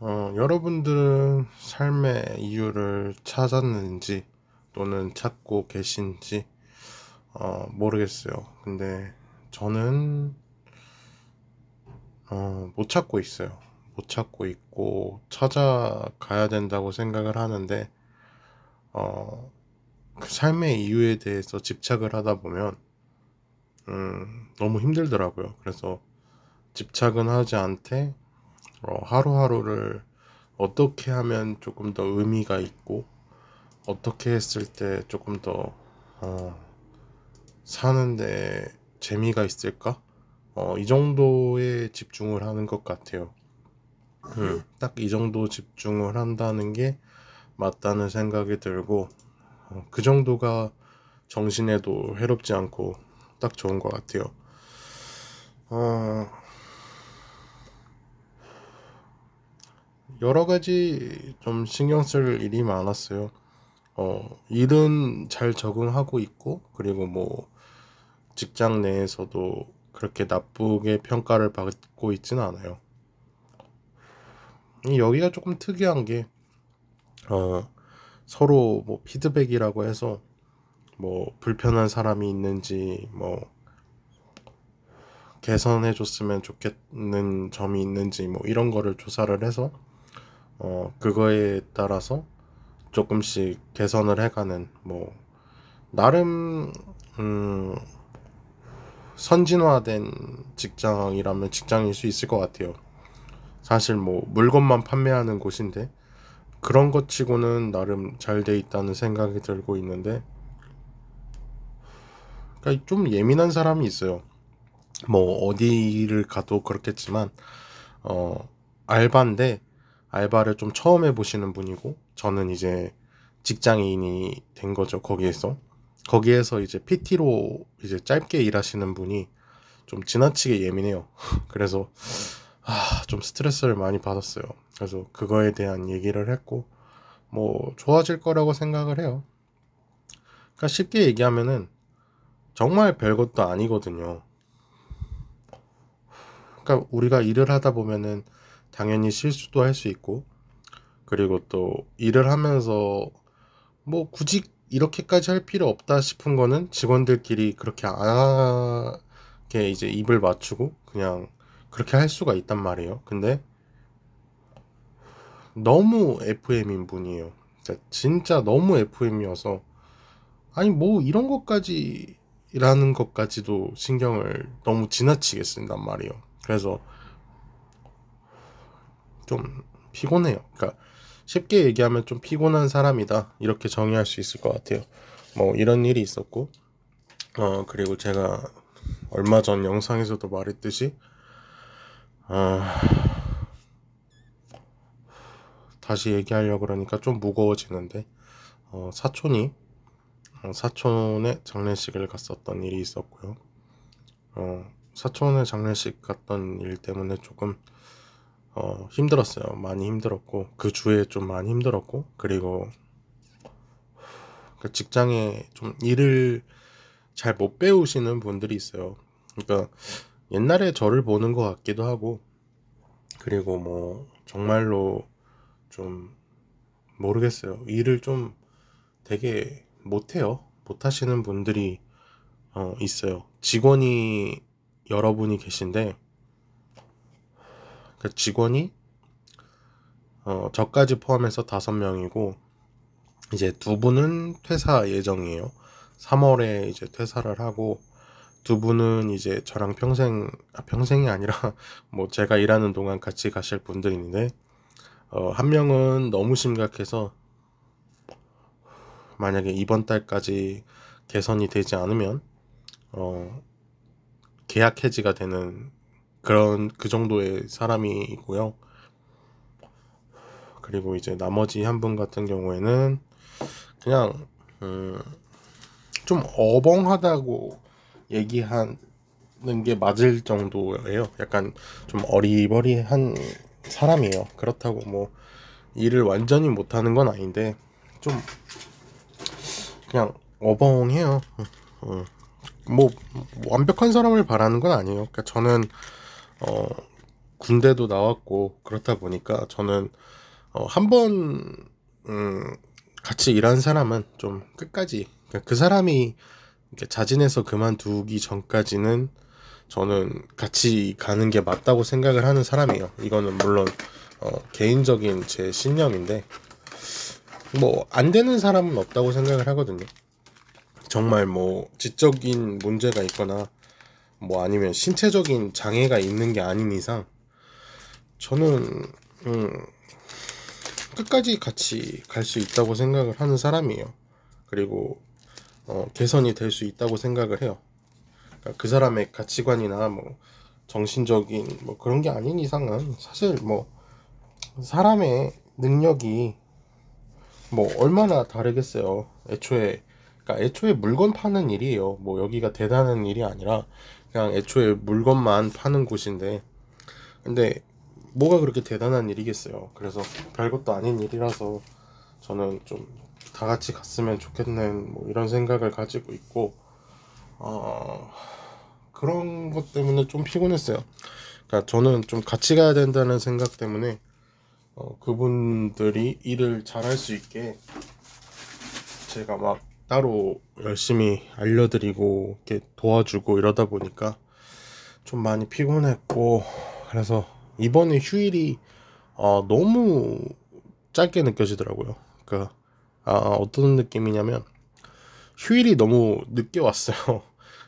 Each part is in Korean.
여러분들은 삶의 이유를 찾았는지 또는 찾고 계신지 모르겠어요. 근데 저는 못 찾고 있어요. 못 찾고 있고 찾아가야 된다고 생각을 하는데 어, 그 삶의 이유에 대해서 집착을 하다 보면 너무 힘들더라고요. 그래서 집착은 하지 않되 하루하루를 어떻게 하면 조금 더 의미가 있고 어떻게 했을 때 조금 더 사는데 재미가 있을까? 이 정도에 집중을 하는 것 같아요. 딱 이 정도 집중을 한다는 게 맞다는 생각이 들고 그 정도가 정신에도 해롭지 않고 딱 좋은 것 같아요. 어, 여러 가지 좀 신경 쓸 일이 많았어요. 일은 잘 적응하고 있고, 그리고 뭐, 직장 내에서도 그렇게 나쁘게 평가를 받고 있진 않아요. 여기가 조금 특이한 게, 어, 서로 뭐 피드백이라고 해서, 뭐, 불편한 사람이 있는지, 뭐, 개선해줬으면 좋겠는 점이 있는지, 뭐, 이런 거를 조사를 해서, 그거에 따라서 조금씩 개선을 해가는, 뭐, 나름, 음, 선진화된 직장이라면 직장일 수 있을 것 같아요. 사실 뭐 물건만 판매하는 곳인데 그런 것 치고는 나름 잘 돼 있다는 생각이 들고 있는데, 그러니까 좀 예민한 사람이 있어요. 뭐 어디를 가도 그렇겠지만 어 알바인데 알바를 좀 처음 해보시는 분이고 저는 이제 직장인이 된 거죠. 거기에서 이제 PT로 이제 짧게 일하시는 분이 좀 지나치게 예민해요. 그래서 좀 스트레스를 많이 받았어요. 그래서 그거에 대한 얘기를 했고, 뭐, 좋아질 거라고 생각을 해요. 그러니까 쉽게 얘기하면은 정말 별것도 아니거든요. 그러니까 우리가 일을 하다 보면은 당연히 실수도 할 수 있고, 그리고 또 일을 하면서 뭐 굳이 이렇게까지 할 필요 없다 싶은 거는 직원들끼리 그렇게 안 하게 이제 입을 맞추고 그냥 그렇게 할 수가 있단 말이에요. 근데 너무 FM인 분이에요. 진짜 너무 FM이어서 아니 뭐 이런 것까지 라는 것까지도 신경을 너무 지나치게 쓴단 말이에요. 그래서 좀 피곤해요. 그러니까 쉽게 얘기하면 좀 피곤한 사람이다 이렇게 정의할 수 있을 것 같아요. 뭐 이런 일이 있었고 그리고 제가 얼마 전 영상에서도 말했듯이 어, 다시 얘기하려고 그러니까 좀 무거워지는데 사촌의 장례식을 갔었던 일이 있었고요. 사촌의 장례식 갔던 일 때문에 조금 힘들었어요. 많이 힘들었고 그 주에 좀 많이 힘들었고 그리고 그 직장에 좀 일을 잘 못 배우시는 분들이 있어요. 그러니까 옛날에 저를 보는 것 같기도 하고 그리고 뭐 정말로 좀 모르겠어요. 일을 좀 되게 못해요. 못하시는 분들이 있어요. 직원이 여러분이 계신데 그 직원이 저까지 포함해서 5명이고 이제 두 분은 퇴사 예정이에요. 3월에 이제 퇴사를 하고 두 분은 이제 저랑 평생이 아니라 뭐 제가 일하는 동안 같이 가실 분들인데 한 명은 너무 심각해서 만약에 이번 달까지 개선이 되지 않으면 어, 계약 해지가 되는 그런 그 정도의 사람이고요. 그리고 이제 나머지 한 분 같은 경우에는 그냥 좀 어벙하다고 얘기하는 게 맞을 정도예요. 약간 좀 어리버리한 사람이에요. 그렇다고 뭐 일을 완전히 못하는 건 아닌데 좀 그냥 어벙해요. 뭐 완벽한 사람을 바라는 건 아니에요. 그러니까 저는 군대도 나왔고 그렇다 보니까 저는 한번 같이 일한 사람은 좀 끝까지, 그러니까 그 사람이 이렇게 자진해서 그만두기 전까지는 저는 같이 가는 게 맞다고 생각을 하는 사람이에요. 이거는 물론 개인적인 제 신념인데 뭐 안 되는 사람은 없다고 생각을 하거든요. 정말 뭐 지적인 문제가 있거나 뭐 아니면 신체적인 장애가 있는 게 아닌 이상 저는 끝까지 같이 갈 수 있다고 생각을 하는 사람이에요. 그리고 개선이 될 수 있다고 생각을 해요. 그러니까 그 사람의 가치관이나 뭐 정신적인 뭐 그런 게 아닌 이상은 사실 뭐 사람의 능력이 뭐 얼마나 다르겠어요. 그러니까 애초에 물건 파는 일이에요. 뭐 여기가 대단한 일이 아니라 그냥 애초에 물건만 파는 곳인데, 근데 뭐가 그렇게 대단한 일이겠어요. 그래서 별것도 아닌 일이라서 저는 좀 다 같이 갔으면 좋겠는 뭐 이런 생각을 가지고 있고, 그런 것 때문에 좀 피곤했어요. 그러니까 저는 좀 같이 가야 된다는 생각 때문에 그분들이 일을 잘할 수 있게 제가 막 따로 열심히 알려드리고 이렇게 도와주고 이러다 보니까 좀 많이 피곤했고, 그래서 이번에 휴일이 너무 짧게 느껴지더라고요. 그러니까 어떤 느낌이냐면 휴일이 너무 늦게 왔어요.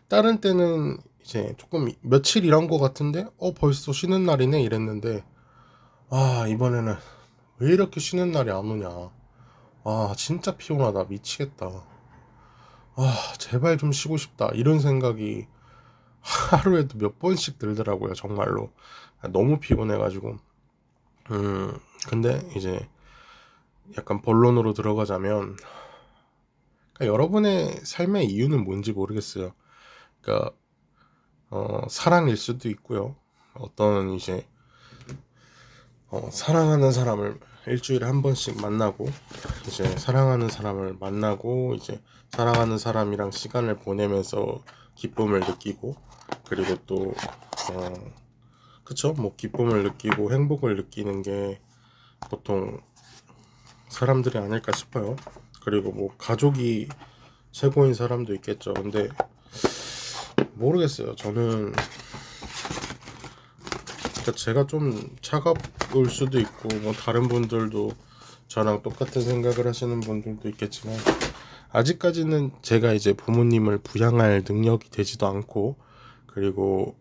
다른 때는 이제 조금 며칠 일한 것 같은데 벌써 쉬는 날이네 이랬는데, 이번에는 왜 이렇게 쉬는 날이 안 오냐. 진짜 피곤하다. 미치겠다. 제발 좀 쉬고 싶다. 이런 생각이 하루에도 몇 번씩 들더라고요. 정말로. 너무 피곤해가지고. 근데 이제 약간 본론으로 들어가자면, 그러니까 여러분의 삶의 이유는 뭔지 모르겠어요. 그러니까 사랑일 수도 있고요. 어떤 이제 사랑하는 사람을 일주일에 한 번씩 만나고, 이제 사랑하는 사람을 만나고 이제 사랑하는 사람이랑 시간을 보내면서 기쁨을 느끼고, 그리고 또 그쵸, 뭐 기쁨을 느끼고 행복을 느끼는 게 보통 사람들이 아닐까 싶어요. 그리고 뭐 가족이 최고인 사람도 있겠죠. 근데 모르겠어요. 저는 그러니까 제가 좀 차가울 수도 있고, 뭐 다른 분들도 저랑 똑같은 생각을 하시는 분들도 있겠지만, 아직까지는 제가 이제 부모님을 부양할 능력이 되지도 않고, 그리고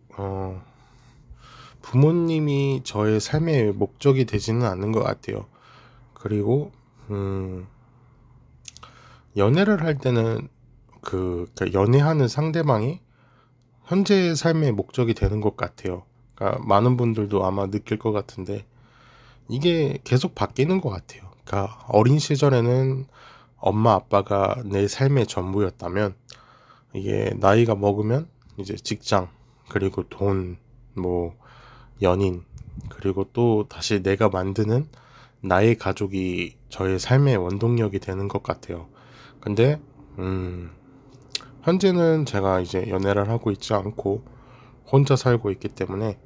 부모님이 저의 삶의 목적이 되지는 않는 것 같아요. 그리고 연애를 할 때는 그러니까 연애하는 상대방이 현재의 삶의 목적이 되는 것 같아요. 그러니까 많은 분들도 아마 느낄 것 같은데 이게 계속 바뀌는 것 같아요. 그러니까 어린 시절에는 엄마 아빠가 내 삶의 전부였다면, 이게 나이가 먹으면 이제 직장, 그리고 돈, 뭐 연인, 그리고 또 다시 내가 만드는 나의 가족이 저의 삶의 원동력이 되는 것 같아요. 근데 현재는 제가 이제 연애를 하고 있지 않고 혼자 살고 있기 때문에,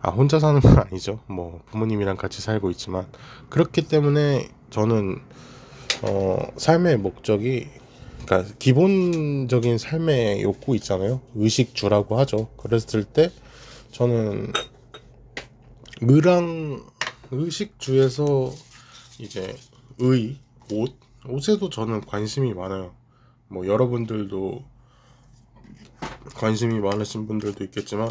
혼자 사는 건 아니죠. 뭐 부모님이랑 같이 살고 있지만, 그렇기 때문에 저는 삶의 목적이, 그러니까 기본적인 삶의 욕구 있잖아요. 의식주라고 하죠. 그랬을 때 저는 의랑 의식주에서 이제 옷에도 저는 관심이 많아요. 뭐 여러분들도 관심이 많으신 분들도 있겠지만,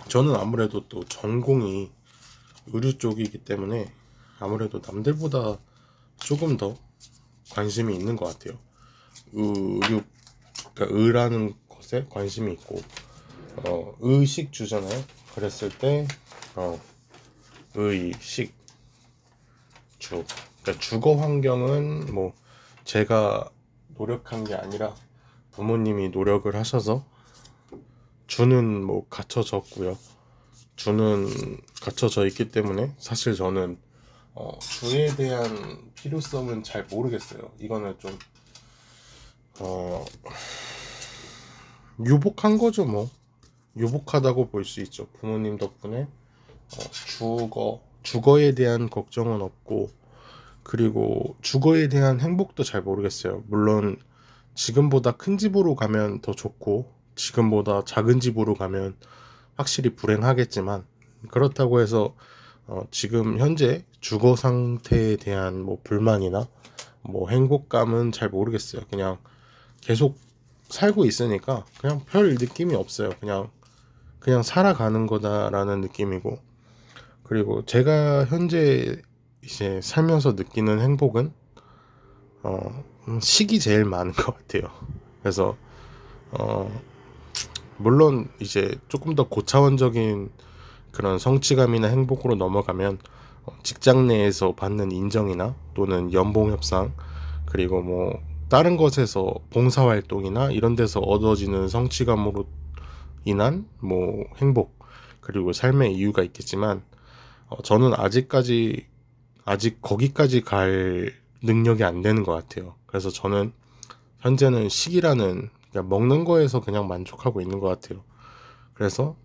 저는 아무래도 또 전공이 의류 쪽이기 때문에 아무래도 남들보다 조금 더 관심이 있는 것 같아요. 의류, 그러니까 의라는 것에 관심이 있고, 의식주잖아요. 그랬을 때 의식주, 그러니까 주거 환경은 뭐 제가 노력한 게 아니라 부모님이 노력을 하셔서 주는 뭐 갖춰졌고요. 주는 갖춰져 있기 때문에 사실 저는 주에 대한 필요성은 잘 모르겠어요. 이거는 좀 유복한 거죠. 뭐 유복하다고 볼 수 있죠. 부모님 덕분에 주거에 대한 걱정은 없고, 그리고 주거에 대한 행복도 잘 모르겠어요. 물론 지금보다 큰 집으로 가면 더 좋고 지금보다 작은 집으로 가면 확실히 불행하겠지만, 그렇다고 해서 지금 현재 주거 상태에 대한 뭐 불만이나 뭐 행복감은 잘 모르겠어요. 그냥 계속 살고 있으니까 그냥 별 느낌이 없어요. 그냥 살아가는 거다라는 느낌이고, 그리고 제가 현재 이제 살면서 느끼는 행복은 식이 제일 많은 것 같아요. 그래서 어 물론 이제 조금 더 고차원적인 그런 성취감이나 행복으로 넘어가면 직장 내에서 받는 인정이나 또는 연봉 협상, 그리고 뭐 다른 것에서 봉사활동이나 이런 데서 얻어지는 성취감으로 인한 뭐 행복, 그리고 삶의 이유가 있겠지만, 저는 아직 거기까지 갈 능력이 안 되는 것 같아요. 그래서 저는 현재는 식이라는, 그냥 먹는 거에서 그냥 만족하고 있는 것 같아요. 그래서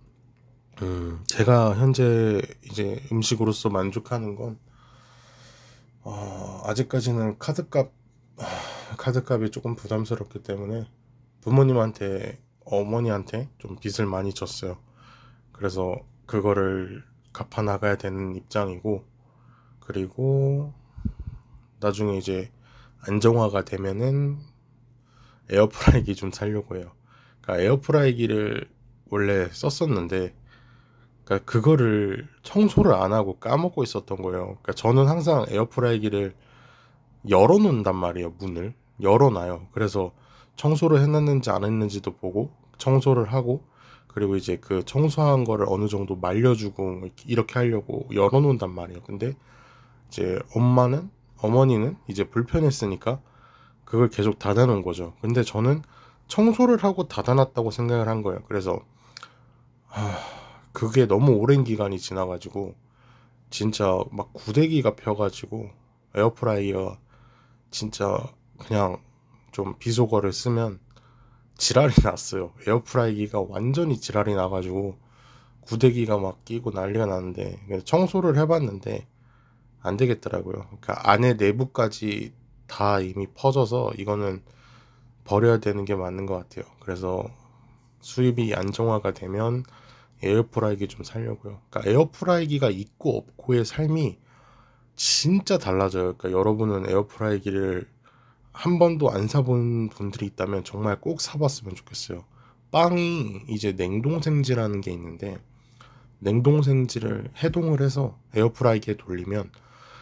제가 현재 이제 음식으로서 만족하는 건 아직까지는 카드값이 조금 부담스럽기 때문에 부모님한테, 어머니한테 좀 빚을 많이 졌어요. 그래서 그거를 갚아 나가야 되는 입장이고, 그리고 나중에 이제 안정화가 되면은 에어프라이기 좀 사려고 해요. 그러니까 에어프라이기를 원래 썼었는데, 그러니까 그거를 청소를 안 하고 까먹고 있었던 거예요. 그러니까 저는 항상 에어프라이기를 열어놓는단 말이에요. 문을 열어놔요. 그래서 청소를 해놨는지 안 했는지도 보고 청소를 하고, 그리고 이제 그 청소한 거를 어느 정도 말려주고 이렇게 하려고 열어놓는단 말이에요. 근데 이제 어머니는 이제 불편했으니까 그걸 계속 닫아놓은 거죠. 근데 저는 청소를 하고 닫아놨다고 생각을 한 거예요. 그래서 그게 너무 오랜 기간이 지나가지고 진짜 막 구데기가 펴가지고, 에어프라이어가 진짜 그냥 좀 비속어를 쓰면 지랄이 났어요. 에어프라이기가 완전히 지랄이 나가지고 구데기가 막 끼고 난리가 났는데, 청소를 해봤는데 안 되겠더라고요. 그러니까 안에 내부까지 다 이미 퍼져서 이거는 버려야 되는 게 맞는 것 같아요. 그래서 수입이 안정화가 되면 에어프라이기 좀 살려고요. 그러니까 에어프라이기가 있고 없고의 삶이 진짜 달라져요. 그러니까 여러분은 에어프라이기를 한 번도 안 사본 분들이 있다면 정말 꼭 사봤으면 좋겠어요. 빵이 이제 냉동생지라는 게 있는데, 냉동생지를 해동을 해서 에어프라이기에 돌리면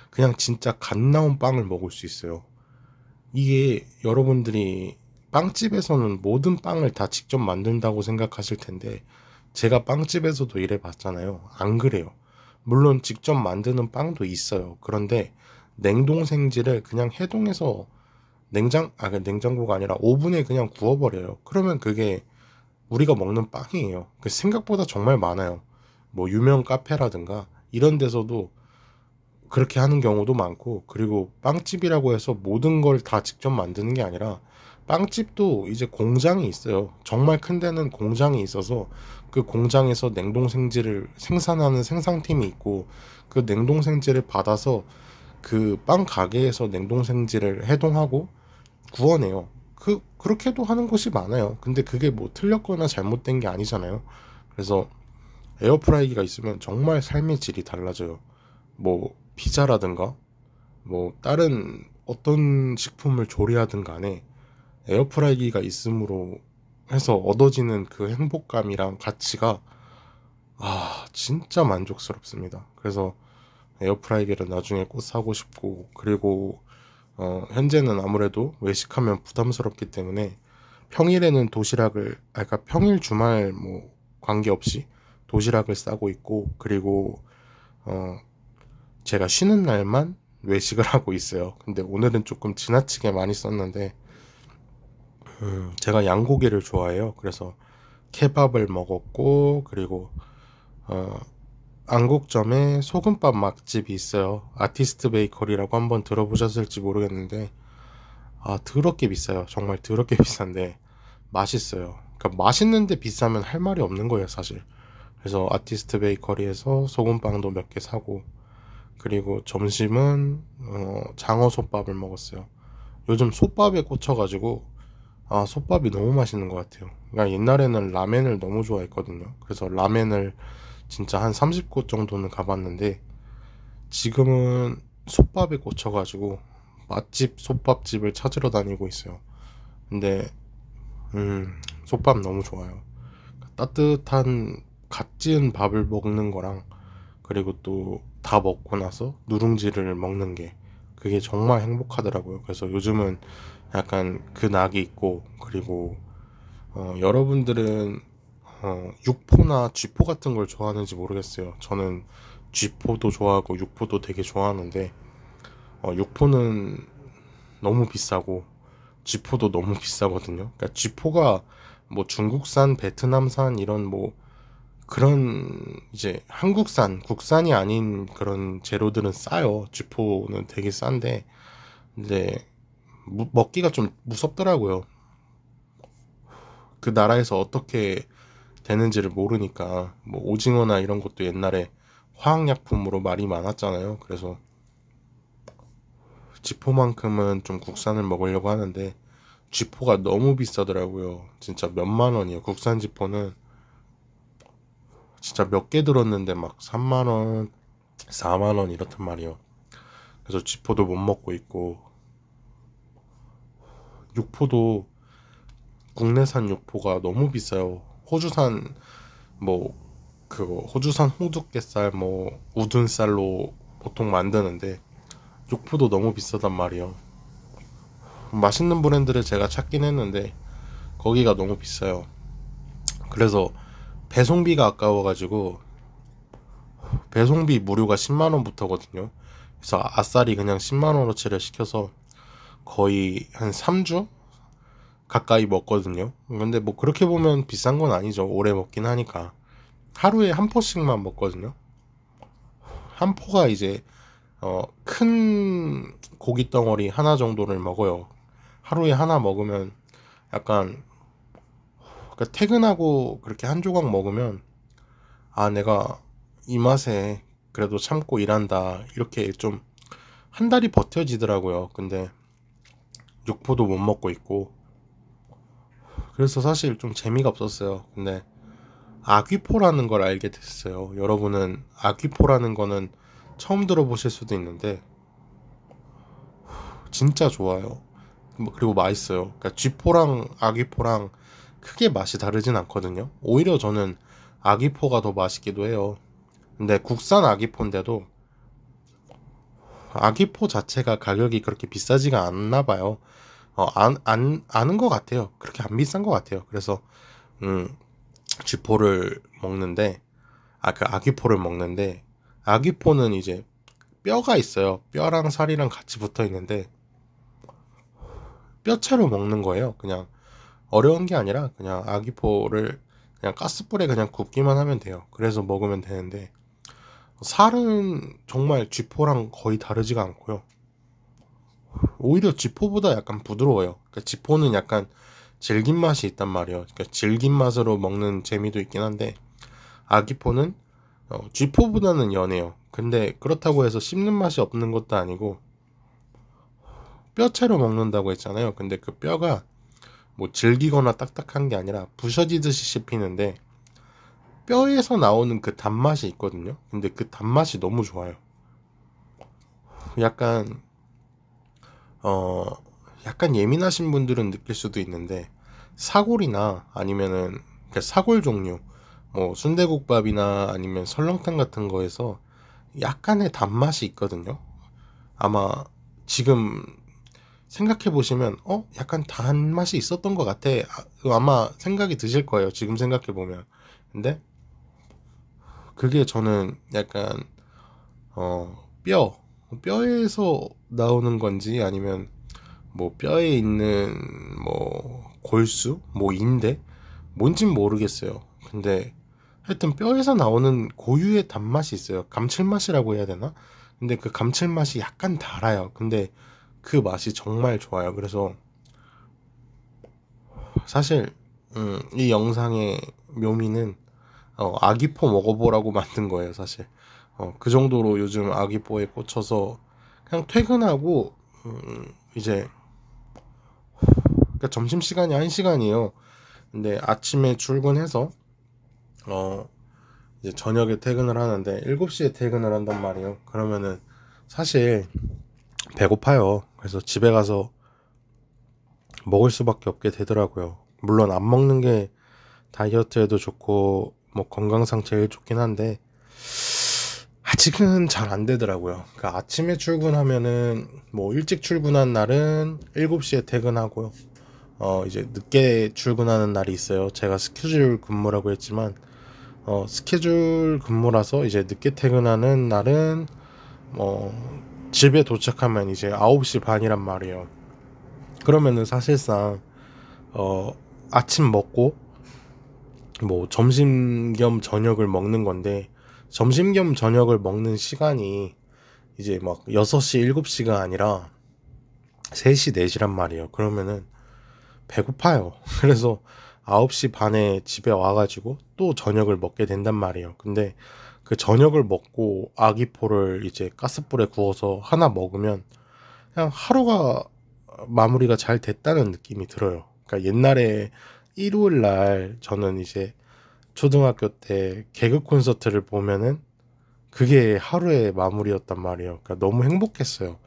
그냥 진짜 갓 나온 빵을 먹을 수 있어요. 이게 여러분들이 빵집에서는 모든 빵을 다 직접 만든다고 생각하실 텐데, 제가 빵집에서도 일해 봤잖아요. 안 그래요. 물론 직접 만드는 빵도 있어요. 그런데 냉동생지를 그냥 해동해서 냉장고가 아니라 오븐에 그냥 구워버려요. 그러면 그게 우리가 먹는 빵이에요. 생각보다 정말 많아요. 뭐 유명 카페라든가 이런 데서도 그렇게 하는 경우도 많고, 그리고 빵집이라고 해서 모든 걸 다 직접 만드는 게 아니라 빵집도 이제 공장이 있어요. 정말 큰 데는 공장이 있어서 그 공장에서 냉동생지를 생산하는 생산팀이 있고, 그 냉동생지를 받아서 그 빵 가게에서 냉동생지를 해동하고 구워내요. 그렇게도 하는 곳이 많아요. 근데 그게 뭐 틀렸거나 잘못된 게 아니잖아요. 그래서 에어프라이기가 있으면 정말 삶의 질이 달라져요. 뭐 피자라든가 뭐 다른 어떤 식품을 조리하든 간에 에어프라이기가 있음으로 해서 얻어지는 그 행복감이랑 가치가 진짜 만족스럽습니다. 그래서 에어프라이기를 나중에 꼭 사고 싶고, 그리고 현재는 아무래도 외식하면 부담스럽기 때문에 평일에는 그러니까 평일 주말 뭐 관계없이 도시락을 싸고 있고, 그리고 제가 쉬는 날만 외식을 하고 있어요. 근데 오늘은 조금 지나치게 많이 썼는데, 제가 양고기를 좋아해요. 그래서 케밥을 먹었고, 그리고 안국점에 소금밥 맛집이 있어요. 아티스트 베이커리라고 한번 들어보셨을지 모르겠는데, 더럽게 비싸요. 정말 더럽게 비싼데 맛있어요. 그러니까 맛있는데 비싸면 할 말이 없는 거예요, 사실. 그래서 아티스트 베이커리에서 소금빵도 몇 개 사고, 그리고 점심은 장어 솥밥을 먹었어요. 요즘 솥밥에 꽂혀가지고 솥밥이 너무 맛있는 것 같아요. 그러니까 옛날에는 라멘을 너무 좋아했거든요. 그래서 라멘을 진짜 한 30곳 정도는 가봤는데 지금은 솥밥에 꽂혀가지고 맛집 솥밥집을 찾으러 다니고 있어요. 근데 솥밥 너무 좋아요. 따뜻한 갓 지은 밥을 먹는 거랑, 그리고 또 다 먹고 나서 누룽지를 먹는 게, 그게 정말 행복하더라고요. 그래서 요즘은 약간 그 낙이 있고, 그리고 여러분들은 육포나 쥐포 같은 걸 좋아하는지 모르겠어요. 저는 쥐포도 좋아하고 육포도 되게 좋아하는데 육포는 너무 비싸고 쥐포도 너무 비싸거든요. 그러니까 쥐포가 뭐 중국산, 베트남산 이런 뭐 그런 이제 한국산, 국산이 아닌 그런 재료들은 싸요. 쥐포는 되게 싼데, 근데 먹기가 좀 무섭더라고요. 그 나라에서 어떻게 되는지를 모르니까. 뭐 오징어나 이런 것도 옛날에 화학약품으로 말이 많았잖아요. 그래서 쥐포만큼은 좀 국산을 먹으려고 하는데 쥐포가 너무 비싸더라고요. 진짜 몇만 원이에요. 국산 쥐포는 진짜 몇 개 들었는데 막 3만 원, 4만 원 이렇단 말이에요. 그래서 쥐포도 못 먹고 있고, 육포도 국내산 육포가 너무 비싸요. 호주산 뭐 그거 호주산 홍두깨살 뭐 우둔살로 보통 만드는데 육포도 너무 비싸단 말이에요. 맛있는 브랜드를 제가 찾긴 했는데 거기가 너무 비싸요. 그래서 배송비가 아까워가지고 배송비 무료가 10만 원부터거든요. 그래서 아싸리 그냥 10만 원어치를 시켜서 거의 한 3주 가까이 먹거든요. 근데 뭐 그렇게 보면 비싼 건 아니죠. 오래 먹긴 하니까. 하루에 한 포씩만 먹거든요. 한 포가 이제 큰 고기 덩어리 하나 정도를 먹어요. 하루에 하나 먹으면 약간, 그러니까 퇴근하고 그렇게 한 조각 먹으면 내가 이 맛에 그래도 참고 일한다, 이렇게 좀 한 달이 버텨지더라고요. 근데 육포도 못 먹고 있고, 그래서 사실 좀 재미가 없었어요. 근데 아귀포라는 걸 알게 됐어요. 여러분은 아귀포라는 거는 처음 들어보실 수도 있는데 진짜 좋아요. 그리고 맛있어요. 그러니까 쥐포랑 아귀포랑 크게 맛이 다르진 않거든요. 오히려 저는 아귀포가 더 맛있기도 해요. 근데 국산 아귀포인데도 아귀포 자체가 가격이 그렇게 비싸지가 않나 봐요. 아는 것 같아요. 그렇게 안 비싼 것 같아요. 그래서 쥐포를 먹는데, 그 아귀포를 먹는데, 아귀포는 이제 뼈가 있어요. 뼈랑 살이랑 같이 붙어 있는데 뼈채로 먹는 거예요. 그냥 어려운 게 아니라 그냥 아귀포를 그냥 가스불에 그냥 굽기만 하면 돼요. 그래서 먹으면 되는데 살은 정말 쥐포랑 거의 다르지가 않고요. 오히려 쥐포보다 약간 부드러워요. 그러니까 쥐포는 약간 질긴 맛이 있단 말이에요. 그러니까 질긴 맛으로 먹는 재미도 있긴 한데 아귀포는 쥐포보다는 연해요. 근데 그렇다고 해서 씹는 맛이 없는 것도 아니고, 뼈채로 먹는다고 했잖아요. 근데 그 뼈가 뭐 질기거나 딱딱한 게 아니라 부셔지듯이 씹히는데 뼈에서 나오는 그 단맛이 있거든요. 근데 그 단맛이 너무 좋아요. 약간 어 약간 예민하신 분들은 느낄 수도 있는데 사골이나 아니면은 그 사골 종류, 뭐 순대국밥이나 아니면 설렁탕 같은 거에서 약간의 단맛이 있거든요. 아마 지금 생각해 보시면 약간 단맛이 있었던 것 같아, 아마 생각이 드실 거예요. 지금 생각해 보면. 근데 그게 저는 약간 뼈에서 나오는 건지 아니면 뭐 뼈에 있는 뭐 골수, 뭐 인대, 뭔진 모르겠어요. 근데 하여튼 뼈에서 나오는 고유의 단맛이 있어요. 감칠맛이라고 해야 되나? 근데 그 감칠맛이 약간 달아요. 근데 그 맛이 정말 좋아요. 그래서 사실 이 영상의 묘미는 아기포 먹어보라고 만든 거예요, 사실. 그 정도로 요즘 아기포에 꽂혀서 그냥 퇴근하고 이제 그러니까 점심시간이 1시간이에요. 근데 아침에 출근해서 이제 저녁에 퇴근을 하는데 7시에 퇴근을 한단 말이에요. 그러면은 사실 배고파요. 그래서 집에 가서 먹을 수밖에 없게 되더라고요. 물론 안 먹는 게 다이어트에도 좋고 뭐 건강상 제일 좋긴 한데 아직은 잘 안 되더라고요. 그러니까 아침에 출근하면은 뭐 일찍 출근한 날은 7시에 퇴근하고요. 이제 늦게 출근하는 날이 있어요. 제가 스케줄 근무라고 했지만 스케줄 근무라서 이제 늦게 퇴근하는 날은 집에 도착하면 이제 9시 반이란 말이에요. 그러면은 사실상 아침 먹고 뭐 점심 겸 저녁을 먹는 건데 점심 겸 저녁을 먹는 시간이 이제 막 6시 7시가 아니라 3시 4시란 말이에요. 그러면은 배고파요. 그래서 9시 반에 집에 와가지고 또 저녁을 먹게 된단 말이에요. 근데 그 저녁을 먹고 아기포를 이제 가스불에 구워서 하나 먹으면 그냥 하루가 마무리가 잘 됐다는 느낌이 들어요. 그러니까 옛날에 일요일 날 저는 이제 초등학교 때 개그 콘서트를 보면은 그게 하루의 마무리였단 말이에요. 그러니까 너무 행복했어요.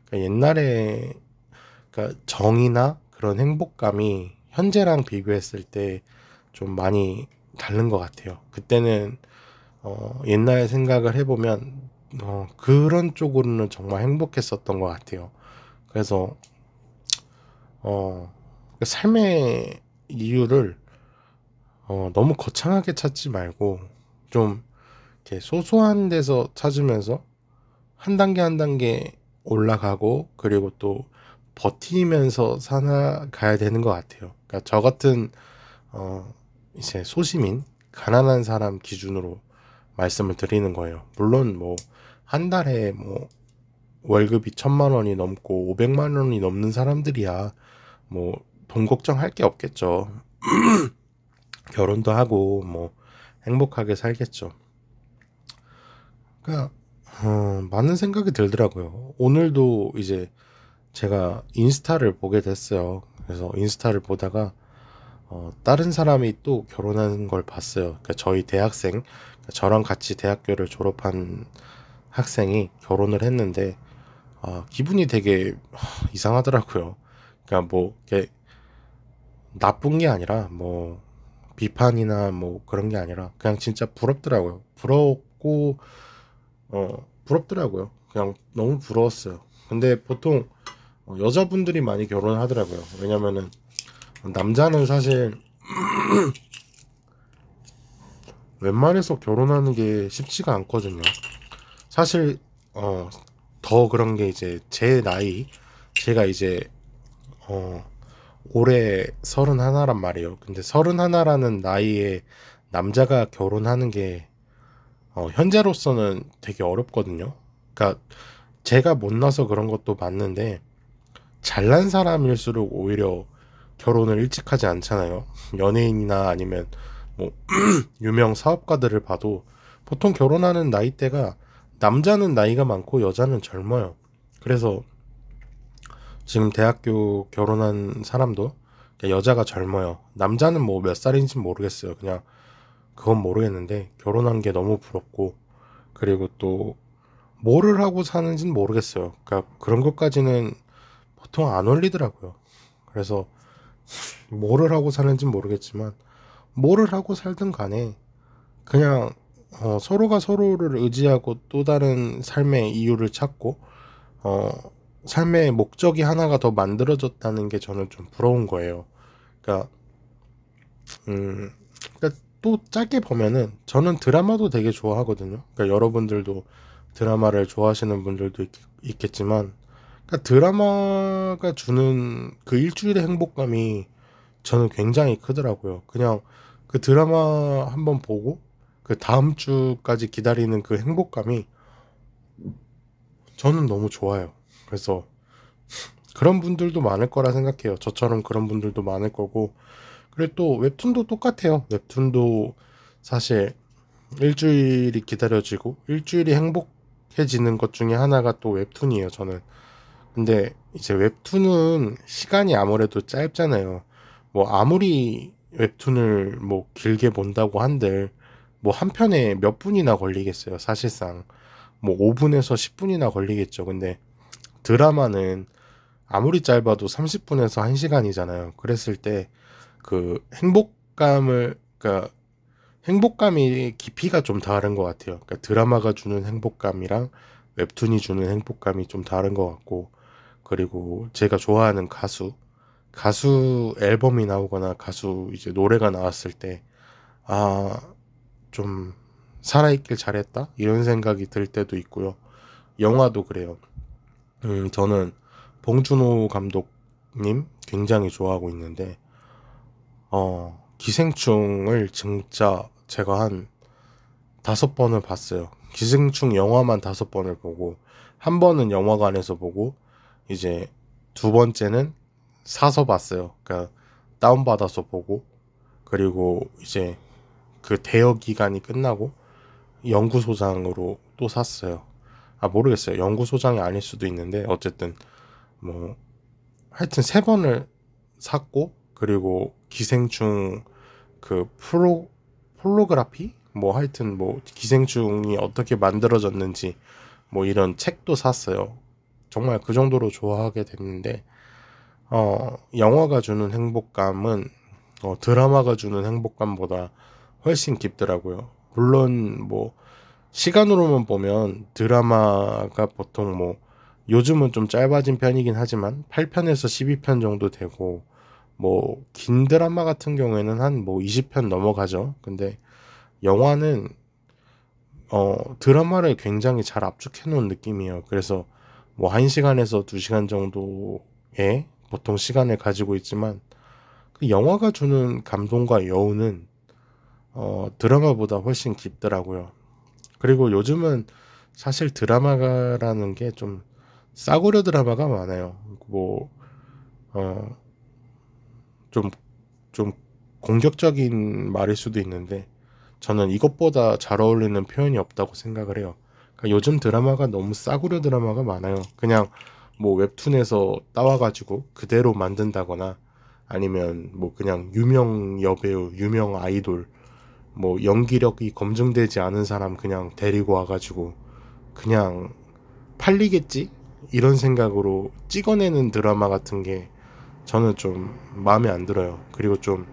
그러니까 옛날에 그러니까 정이나 그런 행복감이 현재랑 비교했을 때 좀 많이 다른 것 같아요. 그때는 옛날 생각을 해보면 그런 쪽으로는 정말 행복했었던 것 같아요. 그래서 그 삶의 이유를 너무 거창하게 찾지 말고 좀 이렇게 소소한 데서 찾으면서 한 단계 한 단계 올라가고 그리고 또 버티면서 살아가야 되는 것 같아요. 그러니까 저 같은 이제 소시민 가난한 사람 기준으로 말씀을 드리는 거예요. 물론 뭐 한 달에 뭐 월급이 1,000만 원이 넘고 500만 원이 넘는 사람들이야 뭐 돈 걱정할 게 없겠죠. 결혼도 하고 뭐 행복하게 살겠죠. 그러니까 많은 생각이 들더라고요. 오늘도 이제 제가 인스타를 보게 됐어요. 그래서 인스타를 보다가 다른 사람이 또 결혼하는 걸 봤어요. 그러니까 저희 대학생, 그러니까 저랑 같이 대학교를 졸업한 학생이 결혼을 했는데 기분이 되게 이상하더라고요. 그러니까 뭐 이렇게 나쁜 게 아니라 뭐 비판이나 뭐 그런 게 아니라 그냥 진짜 부럽더라고요. 부럽더라고요. 그냥 너무 부러웠어요. 근데 보통 여자분들이 많이 결혼하더라고요. 왜냐면은 남자는 사실 웬만해서 결혼하는 게 쉽지가 않거든요. 사실 더 그런 게 이제 제 나이 제가 이제 올해 31란 말이에요. 근데 31라는 나이에 남자가 결혼하는 게 현재로서는 되게 어렵거든요. 그러니까 제가 못나서 그런 것도 맞는데 잘난 사람일수록 오히려 결혼을 일찍 하지 않잖아요. 연예인이나 아니면 뭐 유명 사업가들을 봐도 보통 결혼하는 나이대가 남자는 나이가 많고 여자는 젊어요. 그래서 지금 대학교 결혼한 사람도 여자가 젊어요. 남자는 뭐 몇 살인지 모르겠어요. 그냥 그건 모르겠는데 결혼한 게 너무 부럽고 그리고 또 뭐를 하고 사는지는 모르겠어요. 그러니까 그런 것까지는 보통 안 올리더라고요. 그래서 뭐를 하고 사는지는 모르겠지만 뭐를 하고 살든 간에 그냥 서로가 서로를 의지하고 또 다른 삶의 이유를 찾고 어, 삶의 목적이 하나가 더 만들어졌다는 게 저는 좀 부러운 거예요. 그러니까, 그러니까 또 짧게 보면은 저는 드라마도 되게 좋아하거든요. 그러니까 여러분들도 드라마를 좋아하시는 분들도 있겠지만, 그러니까 드라마가 주는 그 일주일의 행복감이 저는 굉장히 크더라고요. 그냥 그 드라마 한번 보고 그 다음 주까지 기다리는 그 행복감이 저는 너무 좋아요. 그래서 그런 분들도 많을 거라 생각해요. 저처럼 그런 분들도 많을 거고. 그리고 또 웹툰도 똑같아요. 웹툰도 사실 일주일이 기다려지고 일주일이 행복해지는 것 중에 하나가 또 웹툰이에요, 저는. 근데 이제 웹툰은 시간이 아무래도 짧잖아요. 뭐 아무리 웹툰을 뭐 길게 본다고 한들 뭐 한 편에 몇 분이나 걸리겠어요, 사실상. 뭐 5분에서 10분이나 걸리겠죠. 근데 드라마는 아무리 짧아도 30분에서 1시간이잖아요. 그랬을 때 그 그러니까 행복감이 깊이가 좀 다른 것 같아요. 그러니까 드라마가 주는 행복감이랑 웹툰이 주는 행복감이 좀 다른 것 같고, 그리고 제가 좋아하는 가수 앨범이 나오거나 가수 이제 노래가 나왔을 때, 아, 좀 살아있길 잘했다? 이런 생각이 들 때도 있고요. 영화도 그래요. 저는 봉준호 감독님 굉장히 좋아하고 있는데, 기생충을 진짜 제가 한 5번을 봤어요. 기생충 영화만 5번을 보고, 한 번은 영화관에서 보고, 이제 2번째는 사서 봤어요. 그러니까 다운받아서 보고, 그리고 이제 그 대여 기간이 끝나고 영구소장으로 또 샀어요. 아, 모르겠어요. 영구소장이 아닐 수도 있는데, 어쨌든 뭐 하여튼 3번을 샀고, 그리고 기생충 그 폴로그라피 뭐 하여튼 뭐 기생충이 어떻게 만들어졌는지 뭐 이런 책도 샀어요. 정말 그 정도로 좋아하게 됐는데, 영화가 주는 행복감은 드라마가 주는 행복감보다 훨씬 깊더라고요. 물론 뭐 시간으로만 보면 드라마가 보통 뭐 요즘은 좀 짧아진 편이긴 하지만 8편에서 12편 정도 되고, 뭐 긴 드라마 같은 경우에는 한 뭐 20편 넘어가죠. 근데 영화는 드라마를 굉장히 잘 압축해 놓은 느낌이에요. 그래서 뭐 1시간에서 2시간 정도의 보통 시간을 가지고 있지만, 그 영화가 주는 감동과 여운은 드라마보다 훨씬 깊더라고요. 그리고 요즘은 사실 드라마라는 게 좀 싸구려 드라마가 많아요. 뭐, 어, 좀, 좀 공격적인 말일 수도 있는데, 저는 이것보다 잘 어울리는 표현이 없다고 생각을 해요. 그러니까 요즘 드라마가 너무 싸구려 드라마가 많아요. 그냥 뭐 웹툰에서 따와가지고 그대로 만든다거나, 아니면 뭐 그냥 유명 여배우, 유명 아이돌, 뭐 연기력이 검증되지 않은 사람 그냥 데리고 와가지고 그냥 팔리겠지? 이런 생각으로 찍어내는 드라마 같은 게 저는 좀 마음에 안 들어요. 그리고 좀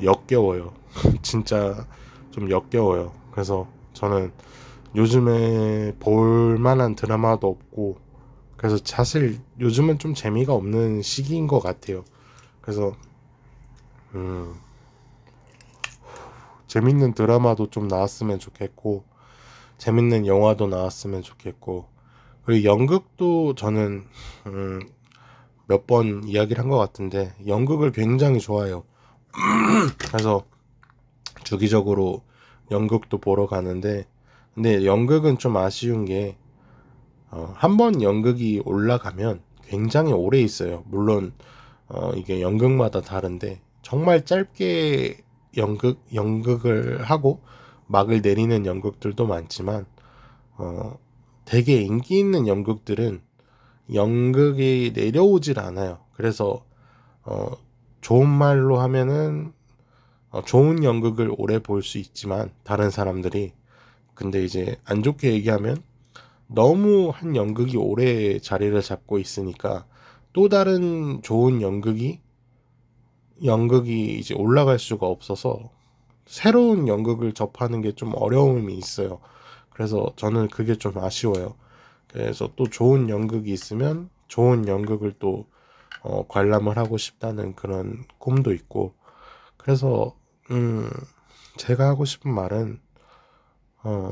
역겨워요. 진짜 좀 역겨워요. 그래서 저는 요즘에 볼 만한 드라마도 없고, 그래서 사실 요즘은 좀 재미가 없는 시기인 것 같아요. 그래서 음, 재밌는 드라마도 좀 나왔으면 좋겠고, 재밌는 영화도 나왔으면 좋겠고, 그리고 연극도 저는 음, 몇 번 이야기를 한 것 같은데 연극을 굉장히 좋아해요. 그래서 주기적으로 연극도 보러 가는데, 근데 연극은 좀 아쉬운 게 한 번 연극이 올라가면 굉장히 오래 있어요. 물론 이게 연극마다 다른데 정말 짧게 연극을 하고 막을 내리는 연극들도 많지만, 어, 되게 인기 있는 연극들은 연극이 내려오질 않아요. 그래서 어, 좋은 말로 하면은 좋은 연극을 오래 볼 수 있지만 다른 사람들이, 근데 이제 안 좋게 얘기하면 너무 한 연극이 오래 자리를 잡고 있으니까 또 다른 좋은 연극이 이제 올라갈 수가 없어서 새로운 연극을 접하는 게 좀 어려움이 있어요. 그래서 저는 그게 좀 아쉬워요. 그래서 또 좋은 연극이 있으면 좋은 연극을 또 관람을 하고 싶다는 그런 꿈도 있고. 그래서 음 제가 하고 싶은 말은, 어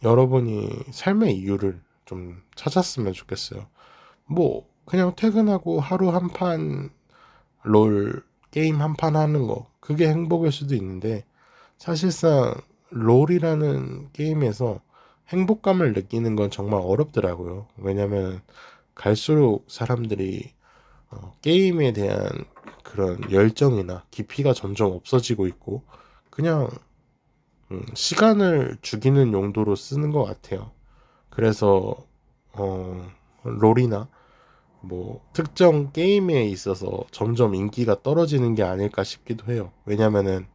여러분이 삶의 이유를 좀 찾았으면 좋겠어요. 뭐 그냥 퇴근하고 하루 한 판 롤 게임 한 판 하는 거, 그게 행복일 수도 있는데, 사실상 롤이라는 게임에서 행복감을 느끼는 건 정말 어렵더라고요. 왜냐면 갈수록 사람들이 게임에 대한 그런 열정이나 깊이가 점점 없어지고 있고, 그냥 시간을 죽이는 용도로 쓰는 것 같아요. 그래서 롤이나 뭐 특정 게임에 있어서 점점 인기가 떨어지는 게 아닐까 싶기도 해요. 왜냐면은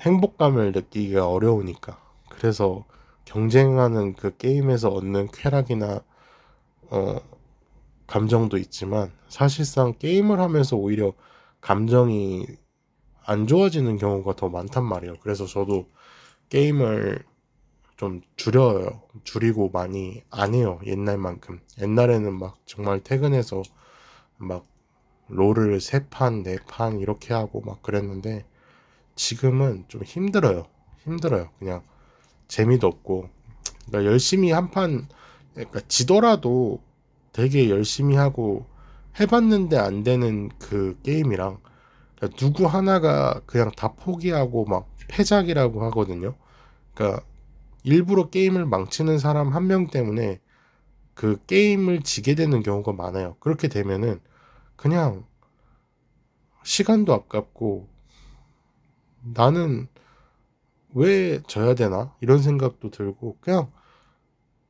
행복감을 느끼기가 어려우니까. 그래서 경쟁하는 그 게임에서 얻는 쾌락이나 어, 감정도 있지만 사실상 게임을 하면서 오히려 감정이 안 좋아지는 경우가 더 많단 말이에요. 그래서 저도 게임을 좀 줄이고 많이 안 해요. 옛날만큼. 옛날에는 막 정말 퇴근해서 막 롤을 3판, 4판 이렇게 하고 막 그랬는데 지금은 좀 힘들어요. 힘들어요. 그냥 재미도 없고. 그러니까 열심히 한 판, 그러니까 지더라도 되게 열심히 하고 해봤는데 안 되는 그 게임이랑 그러니까 누구 하나가 그냥 다 포기하고 막 패작이라고 하거든요. 그러니까 일부러 게임을 망치는 사람 한 명 때문에 그 게임을 지게 되는 경우가 많아요. 그렇게 되면은 그냥 시간도 아깝고 나는 왜 져야 되나? 이런 생각도 들고 그냥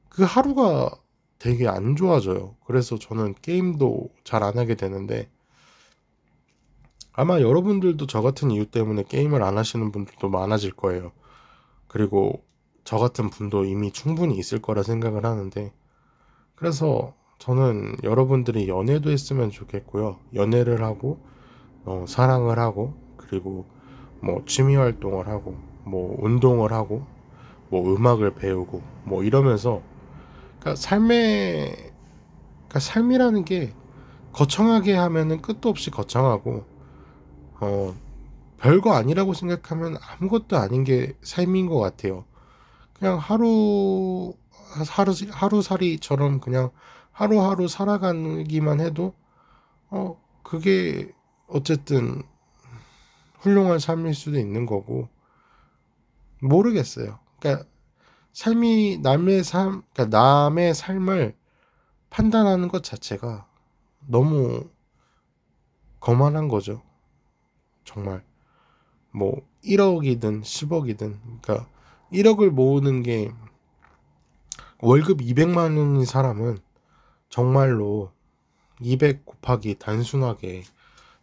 그 하루가 되게 안 좋아져요. 그래서 저는 게임도 잘 안 하게 되는데 아마 여러분들도 저 같은 이유 때문에 게임을 안 하시는 분들도 많아질 거예요. 그리고 저 같은 분도 이미 충분히 있을 거라 생각을 하는데 그래서 저는 여러분들이 연애도 했으면 좋겠고요. 연애를 하고 사랑을 하고 그리고 뭐 취미 활동을 하고 뭐 운동을 하고 뭐 음악을 배우고 뭐 이러면서 그러니까 삶이라는 게 거창하게 하면은 끝도 없이 거창하고 어 별거 아니라고 생각하면 아무것도 아닌 게 삶인 것 같아요. 그냥 하루살이처럼 그냥 하루하루 살아가기만 해도 그게 어쨌든 훌륭한 삶일 수도 있는 거고 모르겠어요. 그러니까 그러니까 남의 삶을 판단하는 것 자체가 너무 거만한 거죠. 정말 뭐 1억이든 10억이든 그러니까 1억을 모으는 게 월급 200만 원인 사람은 정말로 200 곱하기 단순하게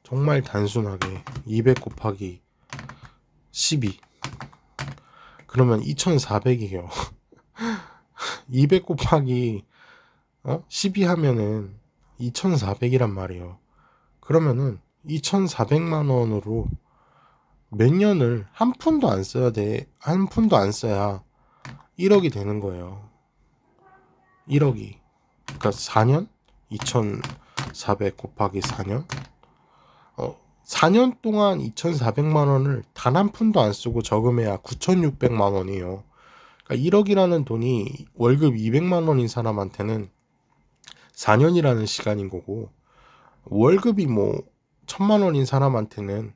정말 단순하게 200 곱하기 12 그러면 2400이에요. 200 곱하기 12 하면은 2400이란 말이에요. 그러면은 2400만 원으로 몇 년을 한 푼도 안 써야 돼. 한 푼도 안 써야 1억이 되는 거예요. 1억이. 그러니까 4년? 2400 곱하기 4년? 4년 동안 2400만 원을 단 한 푼도 안 쓰고 저금해야 9600만 원이에요. 그러니까 1억이라는 돈이 월급 200만 원인 사람한테는 4년이라는 시간인 거고 월급이 뭐 1000만 원인 사람한테는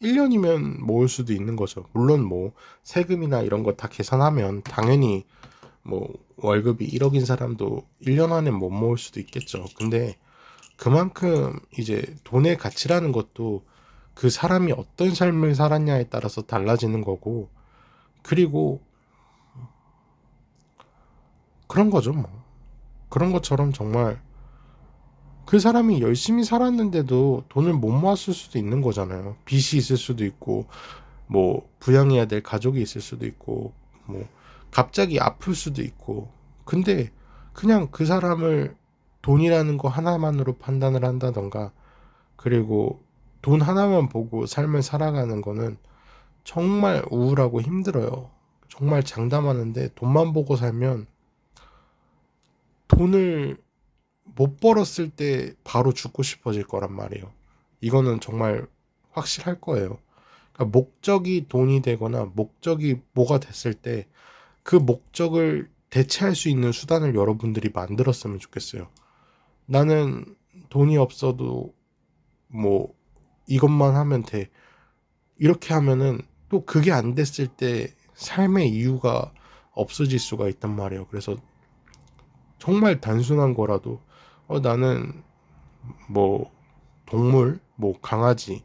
1년이면 모을 수도 있는 거죠. 물론 뭐 세금이나 이런 거 다 계산하면 당연히 뭐 월급이 1억인 사람도 1년 안에 못 모을 수도 있겠죠. 근데 그만큼 이제 돈의 가치라는 것도 그 사람이 어떤 삶을 살았냐에 따라서 달라지는 거고 그리고 그런 거죠 뭐. 그런 것처럼 정말 그 사람이 열심히 살았는데도 돈을 못 모았을 수도 있는 거잖아요. 빚이 있을 수도 있고 뭐 부양해야 될 가족이 있을 수도 있고 뭐 갑자기 아플 수도 있고 근데 그냥 그 사람을 돈이라는 거 하나만으로 판단을 한다던가 그리고 돈 하나만 보고 삶을 살아가는 거는 정말 우울하고 힘들어요. 정말 장담하는데 돈만 보고 살면 돈을 못 벌었을 때 바로 죽고 싶어질 거란 말이에요. 이거는 정말 확실할 거예요. 그러니까 목적이 돈이 되거나 목적이 뭐가 됐을 때 그 목적을 대체할 수 있는 수단을 여러분들이 만들었으면 좋겠어요. 나는 돈이 없어도 뭐 이것만 하면 돼. 이렇게 하면은 또 그게 안 됐을 때 삶의 이유가 없어질 수가 있단 말이에요. 그래서 정말 단순한 거라도 나는 뭐 동물 뭐 강아지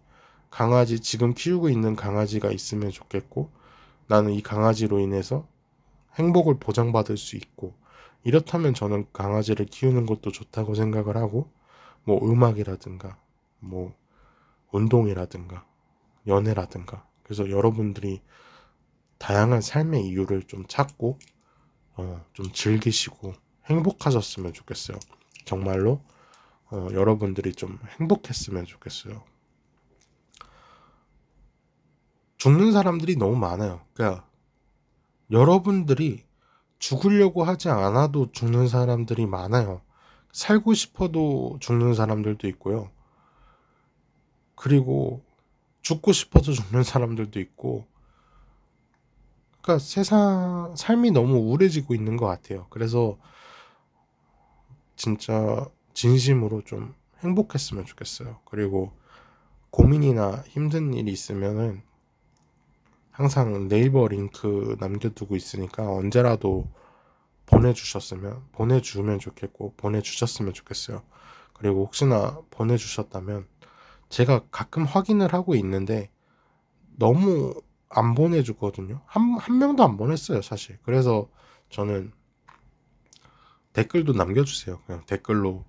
지금 키우고 있는 강아지가 있으면 좋겠고 나는 이 강아지로 인해서 행복을 보장받을 수 있고, 이렇다면 저는 강아지를 키우는 것도 좋다고 생각을 하고, 뭐 음악이라든가 뭐 운동이라든가 연애라든가, 그래서 여러분들이 다양한 삶의 이유를 좀 찾고 좀 즐기시고 행복하셨으면 좋겠어요. 정말로 여러분들이 좀 행복했으면 좋겠어요. 죽는 사람들이 너무 많아요. 그러니까 여러분들이 죽으려고 하지 않아도 죽는 사람들이 많아요. 살고 싶어도 죽는 사람들도 있고요. 그리고 죽고 싶어서 죽는 사람들도 있고, 그러니까 세상 삶이 너무 우울해지고 있는 것 같아요. 그래서 진짜 진심으로 좀 행복했으면 좋겠어요. 그리고 고민이나 힘든 일이 있으면은 항상 네이버 링크 남겨두고 있으니까 언제라도 보내주면 좋겠고, 보내주셨으면 좋겠어요. 그리고 혹시나 보내주셨다면 제가 가끔 확인을 하고 있는데 너무 안 보내주거든요. 한 명도 안 보냈어요, 사실. 그래서 저는 댓글도 남겨주세요. 그냥 댓글로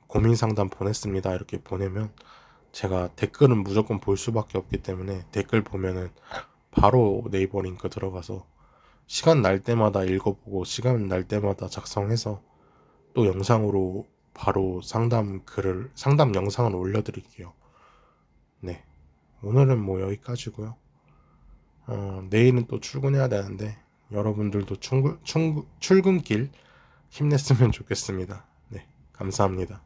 고민 상담 보냈습니다, 이렇게 보내면 제가 댓글은 무조건 볼 수밖에 없기 때문에 댓글 보면은 바로 네이버 링크 들어가서 시간 날 때마다 읽어보고 시간 날 때마다 작성해서 또 영상으로 바로 상담 영상을 올려드릴게요. 네. 오늘은 뭐 여기까지고요. 내일은 또 출근해야 되는데 여러분들도 출근길 힘냈으면 좋겠습니다. 네. 감사합니다.